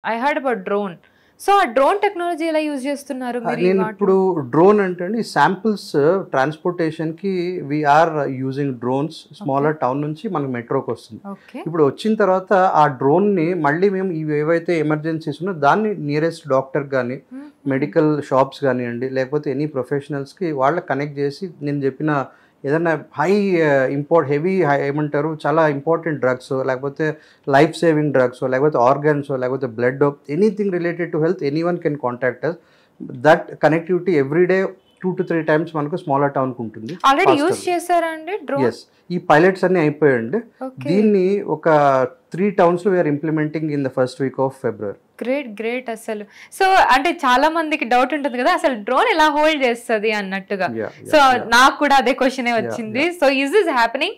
I heard about drone. So ఆ drone technology ఎలా use చేస్తున్నారు మీరు? నేను ఇప్పుడు డ్రోన్ అంటే అండి శాంపిల్స్ ట్రాన్స్పోర్టేషన్కి we're using drones smaller town నుంచి మనకు మెట్రోకి వస్తుంది. ఇప్పుడు వచ్చిన తర్వాత ఆ డ్రోన్ని మళ్ళీ మేము ఇవి ఏవైతే ఎమర్జెన్సీస్ ఉన్నాయో దాన్ని నియరెస్ట్ డాక్టర్ కానీ మెడికల్ షాప్స్ కానివ్వండి లేకపోతే ఎనీ ప్రొఫెషనల్స్కి వాళ్ళకి కనెక్ట్ చేసి నేను చెప్పిన ఏదైనా హెవీ ఏమంటారు చాలా ఇంపార్టెంట్ డ్రగ్స్ లేకపోతే లైఫ్ సేవింగ్ డ్రగ్స్ లేకపోతే ఆర్గన్స్ లేకపోతే blood anything related to health any one can contact us. That connectivity everyday 2 to 3 times మనకు స్మాలర్ టౌన్కి ఉంటుంది. ఆల్రెడీ యూజ్ చేశారా అండి డ్రోన్? ఎస్, ఈ పైలట్స్ అన్ని అయిపోయాయండి. దీన్ని ఒక 3 towns లో we are implementing in the first week of February. Great అసలు. సో అంటే చాలా మందికి డౌట్ ఉంటుంది కదా అసలు డ్రోన్ ఎలా హోల్డ్ చేస్తుంది అన్నట్టుగా. సో నాకు కూడా అదే క్వశ్చన్ వచ్చింది. So is this happening?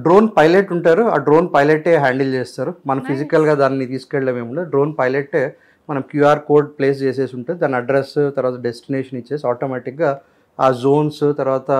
Drone pilot ఉంటారు, ఆ డ్రోన్ పైలటే హ్యాండిల్ చేస్తారు. మనం ఫిజికల్గా దాన్ని తీసుకెళ్ళలేమేమో, డ్రోన్ పైలటే మనం క్యూఆర్ కోడ్ ప్లేస్ చేసేసి ఉంటుంది, దాని అడ్రస్ తర్వాత డెస్టినేషన్ ఇచ్చేసి ఆటోమేటిక్గా ఆ జోన్స్ తర్వాత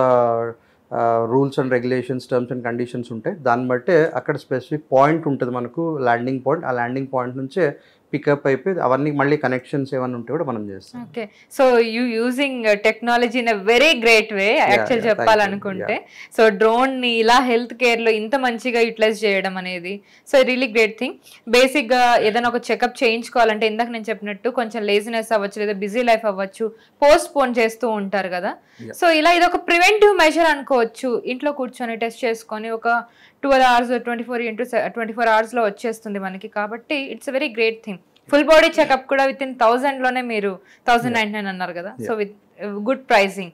rules and regulations terms and conditions ఉంటాయి. దాన్ని బట్టే అక్కడ స్పెసిఫిక్ పాయింట్ ఉంటుంది మనకు ల్యాండింగ్ పాయింట్. ఆ ల్యాండింగ్ పాయింట్ నుంచే పికప్ అయిపోయి అవన్నీ మళ్ళీ కనెక్షన్స్ ఏమైనా ఉంటే కూడా మనం చేస్తాం. Okay, so you using technology in a very great way actual చెప్పాలనుకుంటే. సో డ్రోన్ ని ఇలా హెల్త్ కేర్ లో ఇంత మంచిగా యూటిలైజ్ చేయడం అనేది so really great thing. Basic గా ఏదైనా ఒక చెకప్ చేయించుకోవాలంటే ఇందాక నేను చెప్పినట్టు కొంచెం లేజినెస్ అవ్వచ్చు లేదా బిజీ లైఫ్ అవ్వచ్చు, పోస్ట్ పోన్ చేస్తూ ఉంటారు కదా. సో ఇలా ఇది ఒక ప్రివెంటివ్ మెజర్ అనుకోవచ్చు. ఇంట్లో కూర్చొని టెస్ట్ చేసుకొని ఒక 12 hours 24 hours లో వచ్చేస్తుంది మనకి. కాబట్టి it's very great thing. Full body checkup కూడా విత్ ఇన్ 1000 లోనే మీరు 1099 అన్నారు కదా. So with good pricing.